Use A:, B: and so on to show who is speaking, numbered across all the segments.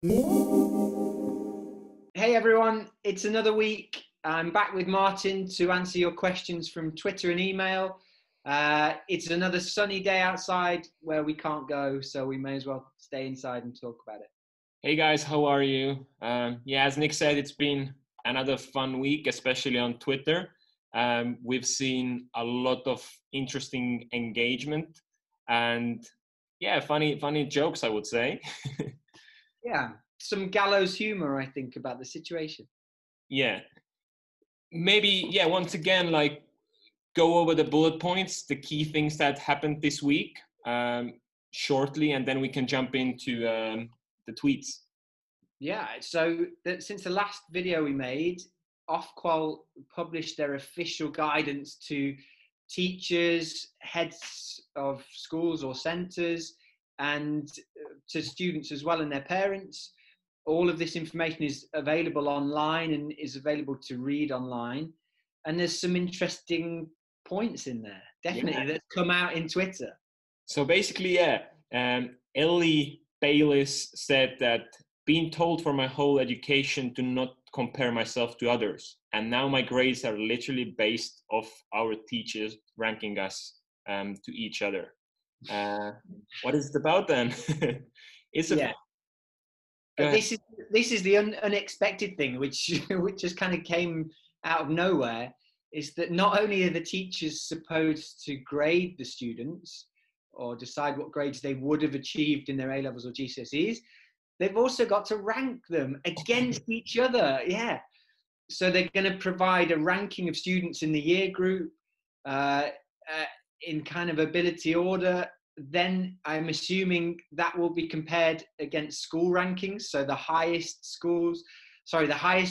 A: Hey everyone, it's another week. I'm back with Martin to answer your questions from Twitter and email. It's another sunny day outside where we can't go, so we may as well stay inside and talk about it.
B: Hey guys, how are you? Yeah, as Nick said, it's been another fun week, especially on Twitter. We've seen a lot of interesting engagement and yeah, funny jokes, I would say.
A: Yeah, some gallows humor, I think, about the situation.
B: Yeah, maybe, yeah, once again, like go over the bullet points, the key things that happened this week shortly, and then we can jump into the tweets.
A: Yeah, so since the last video we made, Ofqual published their official guidance to teachers, heads of schools or centres, and to students as well and their parents. All of this information is available online and is available to read online. And there's some interesting points in there,
B: Yeah.
A: definitely, that's come out in Twitter.
B: So basically, yeah, Ellie Bayliss said that being told for my whole education to not compare myself to others, and now my grades are literally based off our teachers ranking us to each other. What is it about then? It's a
A: Yeah.
B: Go ahead.
A: This is the unexpected thing, which which just kind of came out of nowhere. Is that not only are the teachers supposed to grade the students or decide what grades they would have achieved in their A levels or GCSEs, they've also got to rank them against each other. Yeah, so they're going to provide a ranking of students in the year group uh, in kind of ability order. Then I'm assuming that will be compared against school rankings. So the highest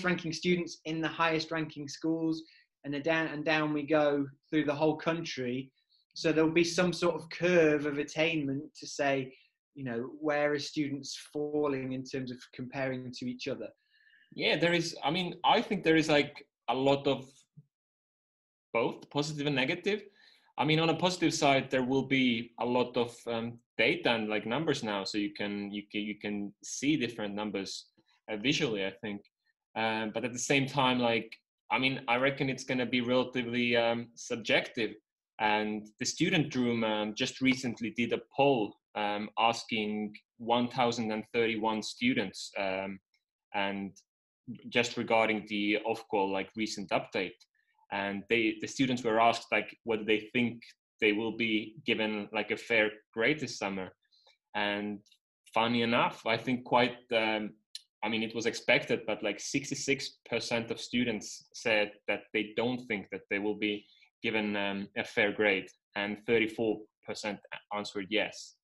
A: ranking students in the highest ranking schools, and down we go through the whole country. So there'll be some sort of curve of attainment to say, where are students falling in terms of comparing to each other.
B: Yeah, there is. I mean, I think there is like a lot of both positive and negative. I mean, on a positive side, there will be a lot of data and like numbers now, so you can see different numbers visually. I think, but at the same time, like I mean, I reckon it's going to be relatively subjective. And the student room just recently did a poll asking 1,031 students, and just regarding the Ofqual like recent update, and the students were asked like whether they think they will be given like a fair grade this summer. And funny enough, I think quite I mean, it was expected, but like 66% of students said that they don't think that they will be given a fair grade, and 34% answered yes.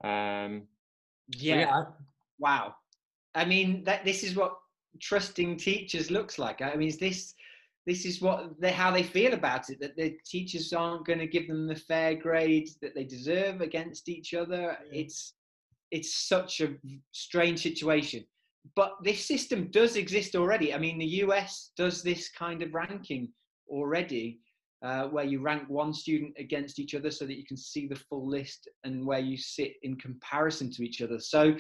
B: So
A: Yeah.
B: yeah.
A: Wow. I mean, this is what trusting teachers looks like. I mean, this is how they feel about it, that the teachers aren't going to give them the fair grade that they deserve against each other. It's such a strange situation. But this system does exist already. I mean, the US does this kind of ranking already, where you rank one student against each other so that you can see the full list and where you sit in comparison to each other. So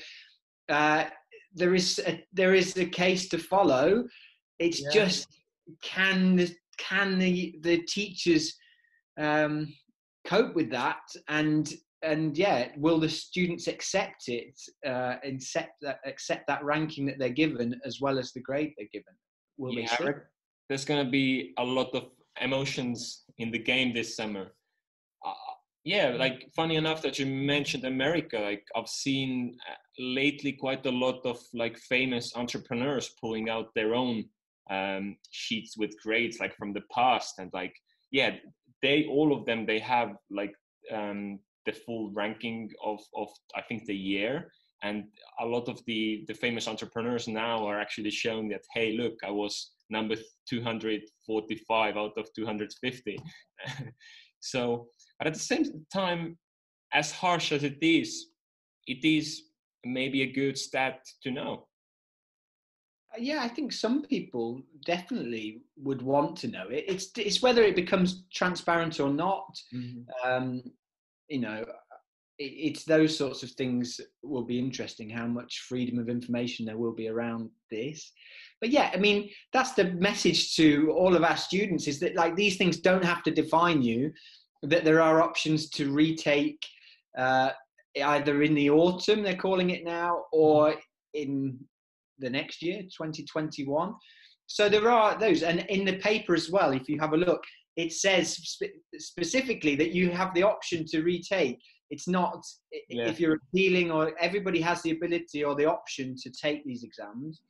A: uh, there is a case to follow. It's
B: Yeah.
A: just can the teachers cope with that, and yeah, will the students accept it, accept that ranking that they're given as well as the grade they're given? Will they
B: Yeah,
A: see?
B: there's gonna be a lot of emotions in the game this summer. Uh, yeah, like funny enough that you mentioned America. Like I've seen lately quite a lot of like famous entrepreneurs pulling out their own sheets with grades like from the past, and like yeah, they all of them they have like the full ranking of I think the year. And a lot of the famous entrepreneurs now are actually showing that, hey, look, I was number 245 out of 250. So, but at the same time, as harsh as it is maybe a good stat to know.
A: Yeah, I think some people definitely would want to know it. It's whether it becomes transparent or not.
B: Mm-hmm.
A: Um, you know, it's those sorts of things will be interesting, how much freedom of information there will be around this. But yeah, I mean, that's the message to all of our students, is that like these things don't have to define you, that there are options to retake either in the autumn, they're calling it now, or in the next year, 2021. So there are those. And in the paper as well, if you have a look, it says specifically that you have the option to retake. It's not, if you're appealing, or everybody has the ability or the option to take these exams.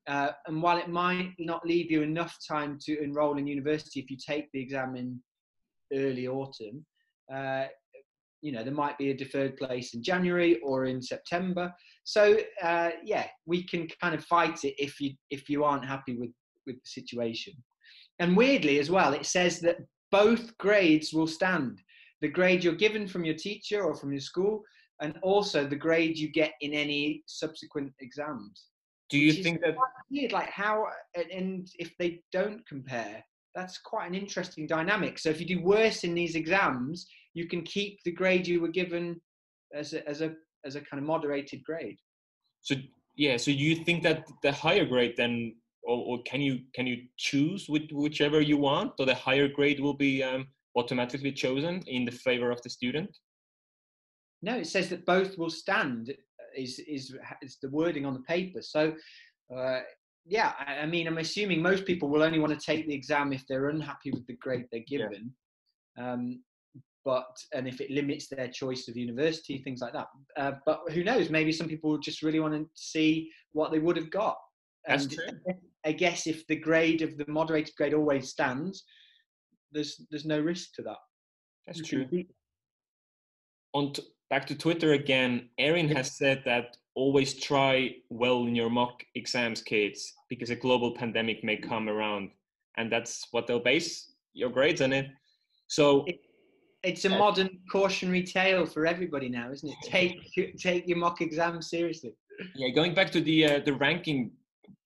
A: And while it might not leave you enough time to enroll in university if you take the exam in early autumn, there might be a deferred place in January or in September. So we can kind of fight it if you aren't happy with the situation. And weirdly as well, it says that both grades will stand. The grade you're given from your teacher or from your school, and also the grade you get in any subsequent exams.
B: Do you think that
A: weird, like how, and if they don't compare, that's quite an interesting dynamic. So if you do worse in these exams, you can keep the grade you were given as a kind of moderated grade.
B: So you think that the higher grade then, or can you choose whichever you want, or the higher grade will be automatically chosen in the favor of the student?
A: No, it says that both will stand. Is the wording on the paper. So I mean, I'm assuming most people will only want to take the exam if they're unhappy with the grade they're given. And if it limits their choice of university, things like that. But who knows? Maybe some people just really want to see what they would have got.
B: That's
A: And
B: true.
A: I guess if the grade of the moderated grade always stands, there's no risk to that.
B: That's true. Back to Twitter again, Erin has said that always try well in your mock exams, kids, because a global pandemic may come around, and that's what they'll base your grades on it. So
A: it's a modern cautionary tale for everybody now, isn't it? Take your mock exams seriously.
B: Yeah, going back to the ranking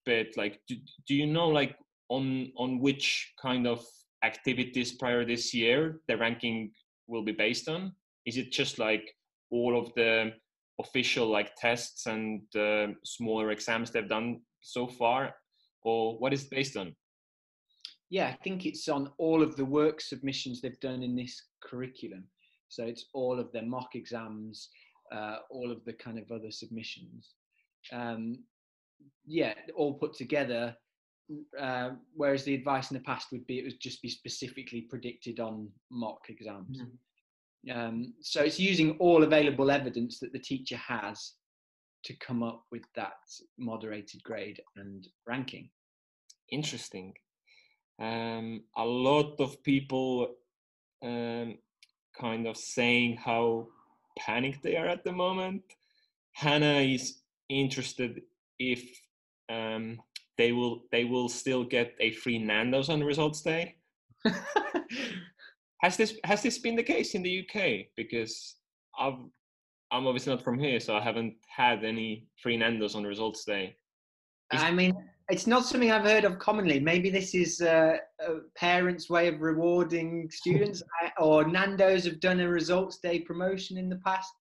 B: bit, like do you know like on which kind of activities prior this year the ranking will be based on? Is it just like all of the official like tests and smaller exams they've done so far, or what is it based on?
A: Yeah, I think it's on all of the work submissions they've done in this curriculum. So it's all of their mock exams, all of the kind of other submissions. All put together. Whereas the advice in the past would be it would just be specifically predicted on mock exams. So it's using all available evidence that the teacher has to come up with that moderated grade and ranking.
B: Interesting. A lot of people kind of saying how panicked they are at the moment. Hannah is interested if they will still get a free Nando's on results day. Has this been the case in the UK? Because I'm obviously not from here, so I haven't had any free Nando's on results day.
A: I mean, it's not something I've heard of commonly. Maybe this is a parents' way of rewarding students, or Nando's have done a results day promotion in the past.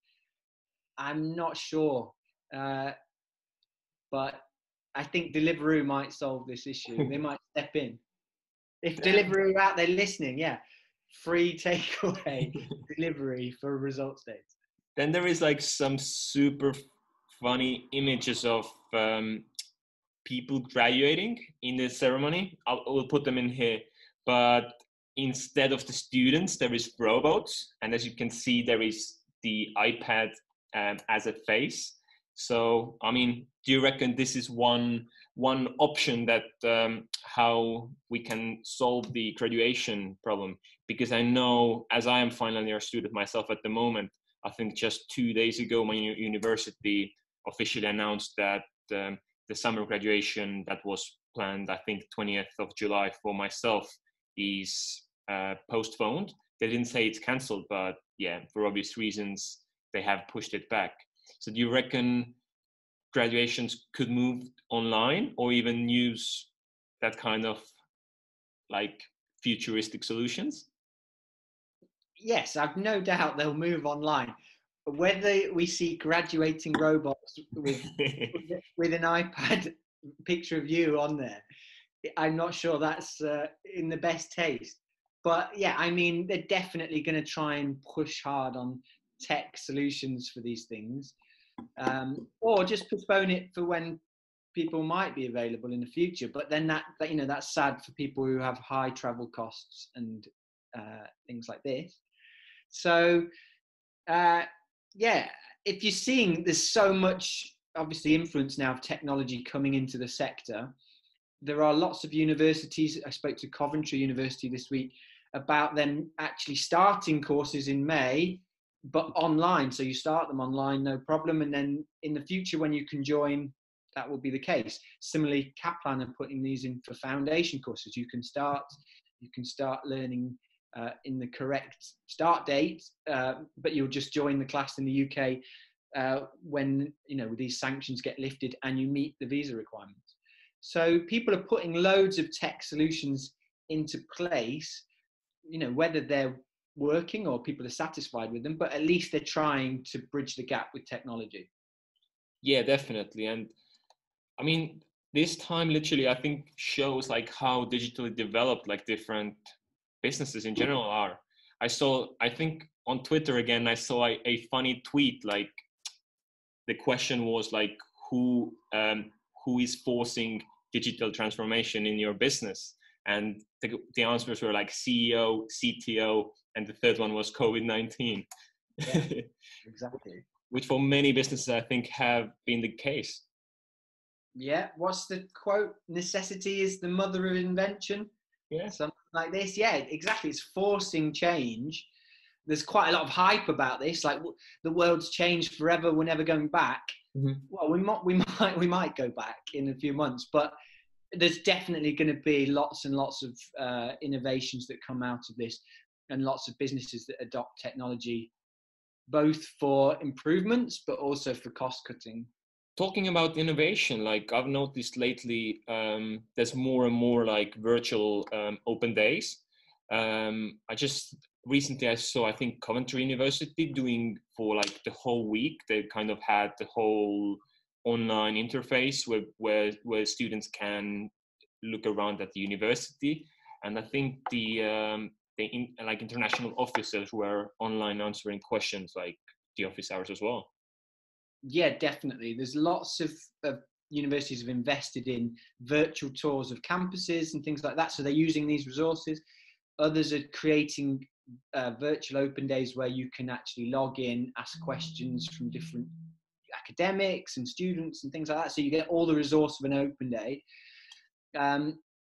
A: I'm not sure, but I think Deliveroo might solve this issue. They might step in. If Deliveroo are out there listening, free takeaway delivery for results days.
B: Then there is like some super funny images of people graduating in the ceremony. We'll put them in here, but instead of the students, there is robots, and as you can see, there is the iPad as a face. So, I mean, do you reckon this is one option that how we can solve the graduation problem? Because I know, as I am final year student myself at the moment, I think just 2 days ago, my university officially announced that the summer graduation that was planned, I think 20th of July for myself, is postponed. They didn't say it's cancelled, but yeah, for obvious reasons, they have pushed it back. So do you reckon graduations could move online, or even use that kind of like futuristic solutions?
A: Yes, I've no doubt they'll move online. whether we see graduating robots with an iPad picture of you on there, I'm not sure that's in the best taste. But yeah, I mean, they're definitely going to try and push hard on tech solutions for these things, or just postpone it for when people might be available in the future. But then that's sad for people who have high travel costs and things like this. So yeah, if you're seeing there's so much obviously influence now of technology coming into the sector, there are lots of universities. I spoke to Coventry University this week about them actually starting courses in May, but online. So you start them online, no problem. And then in the future, when you can join, that will be the case. Similarly, Kaplan are putting these in for foundation courses. You can start learning in the correct start date, but you'll just join the class in the UK when these sanctions get lifted and you meet the visa requirements. So people are putting loads of tech solutions into place, whether they're working or people are satisfied with them, but at least they're trying to bridge the gap with technology.
B: Yeah, definitely. And I mean, this time literally, I think, shows like how digitally developed like different businesses in general are. I think on Twitter again, I saw a funny tweet. Like the question was like, who is forcing digital transformation in your business? And the answers were like CEO, CTO, and the third one was COVID-19.
A: Yeah, exactly.
B: Which for many businesses, I think, have been the case.
A: Yeah, what's the quote? Necessity is the mother of invention.
B: Yeah,
A: something like this. Yeah, exactly. It's forcing change. There's quite a lot of hype about this. Like the world's changed forever. We're never going back.
B: mm-hmm.
A: Well, we might go back in a few months, but there's definitely going to be lots and lots of innovations that come out of this, and lots of businesses that adopt technology, both for improvements but also for cost cutting.
B: Talking about innovation, like I've noticed lately, there's more and more like virtual open days. I saw, I think, Coventry University doing for like the whole week. They kind of had the whole online interface where students can look around at the university. And I think like international officers were online answering questions like the office hours as well.
A: Yeah, definitely. There's lots of universities have invested in virtual tours of campuses and things like that. So they're using these resources. Others are creating virtual open days where you can actually log in, ask questions from different academics and students and things like that. So you get all the resource of an open day.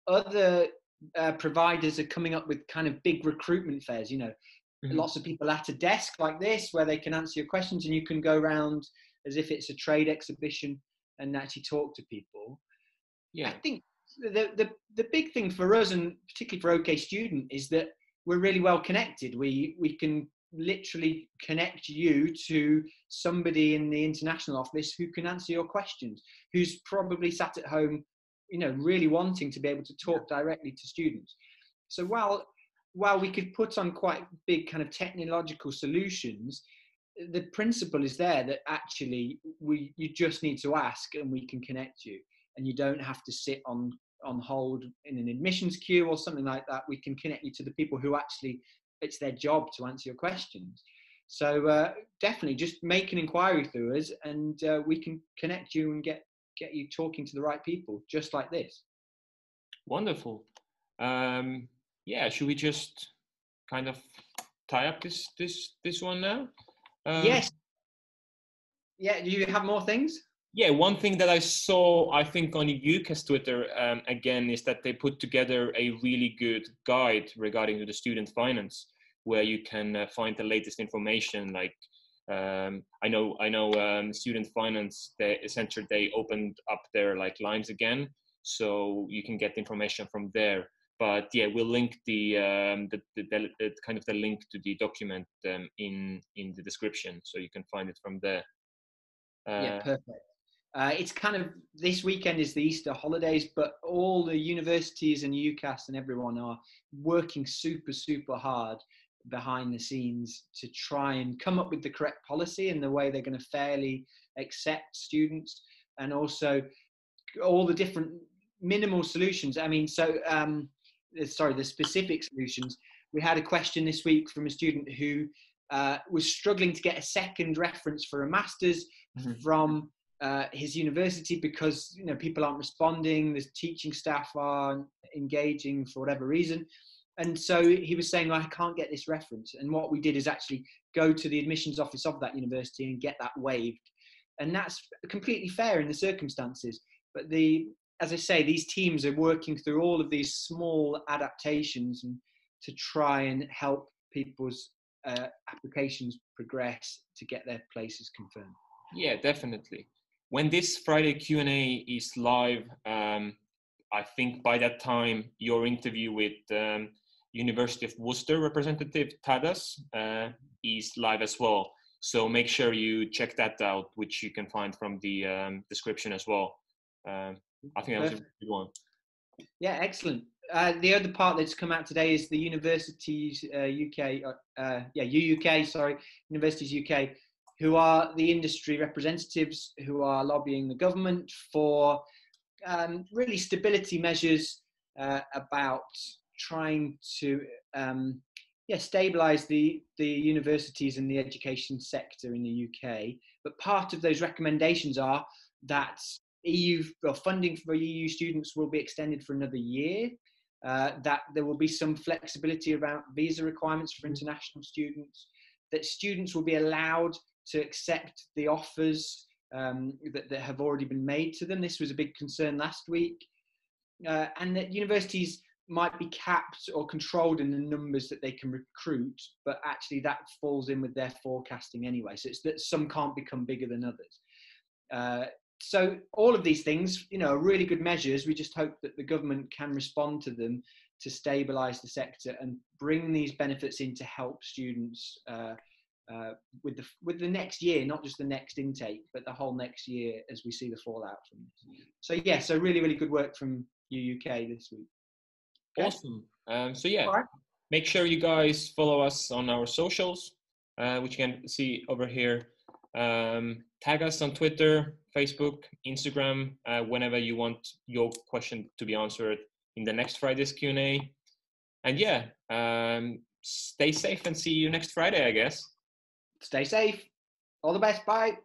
A: Other providers are coming up with kind of big recruitment fairs, mm-hmm. Lots of people at a desk like this where they can answer your questions, and you can go around as if it's a trade exhibition and actually talk to people. Yeah. I think the big thing for us, and particularly for OK Student, is that we're really well connected. We can literally connect you to somebody in the international office who can answer your questions, who's probably sat at home, really wanting to be able to talk directly to students. So while we could put on quite big kind of technological solutions, the principle is there that actually you just need to ask and we can connect you, and you don't have to sit on hold in an admissions queue or something like that. We can connect you to the people who actually it's their job to answer your questions. So definitely just make an inquiry through us, and we can connect you and get you talking to the right people, just like this.
B: Wonderful. Yeah, should we just kind of tie up this one now?
A: Yes. Yeah, do you have more things?
B: Yeah, one thing that I saw, I think, on UCAS Twitter, again, is that they put together a really good guide regarding to the student finance, where you can find the latest information. Like, I know Student Finance, essentially they opened up their like lines again, so you can get information from there. But yeah, we'll link the kind of the link to the document in the description, so you can find it from there.
A: Yeah, perfect. It's kind of, this weekend is the Easter holidays, but all the universities and UCAS and everyone are working super, super hard behind the scenes to try and come up with the correct policy and the way they're going to fairly accept students, and also all the different minimal solutions. I mean, so the specific solutions. We had a question this week from a student who was struggling to get a second reference for a master's from his university because people aren't responding, the teaching staff aren't engaging for whatever reason. And so he was saying, I can't get this reference. And what we did is actually go to the admissions office of that university and get that waived. And that's completely fair in the circumstances. But as I say, these teams are working through all of these small adaptations and to try and help people's applications progress to get their places confirmed.
B: Yeah, definitely. When this Friday Q&A is live, I think by that time your interview with University of Worcester representative Tadas is live as well. So make sure you check that out, which you can find from the description as well. I think that was a good one.
A: Yeah, excellent. The other part that's come out today is the Universities UK, Universities UK, who are the industry representatives who are lobbying the government for really stability measures about trying to stabilise the universities and the education sector in the UK. But part of those recommendations are that funding for EU students will be extended for another year, that there will be some flexibility around visa requirements for international students, that students will be allowed to accept the offers that have already been made to them. This was a big concern last week. And that universities might be capped or controlled in the numbers that they can recruit, but actually that falls in with their forecasting anyway. So it's that some can't become bigger than others. So all of these things, are really good measures. We just hope that the government can respond to them to stabilise the sector and bring these benefits in to help students with the next year, not just the next intake, but the whole next year as we see the fallout from this. So really, really good work from UK this week.
B: Okay. Awesome. Right. Make sure you guys follow us on our socials, which you can see over here. Tag us on Twitter, Facebook, Instagram, whenever you want your question to be answered in the next Friday's Q&A. And stay safe and see you next Friday, I guess.
A: Stay safe. All the best. Bye.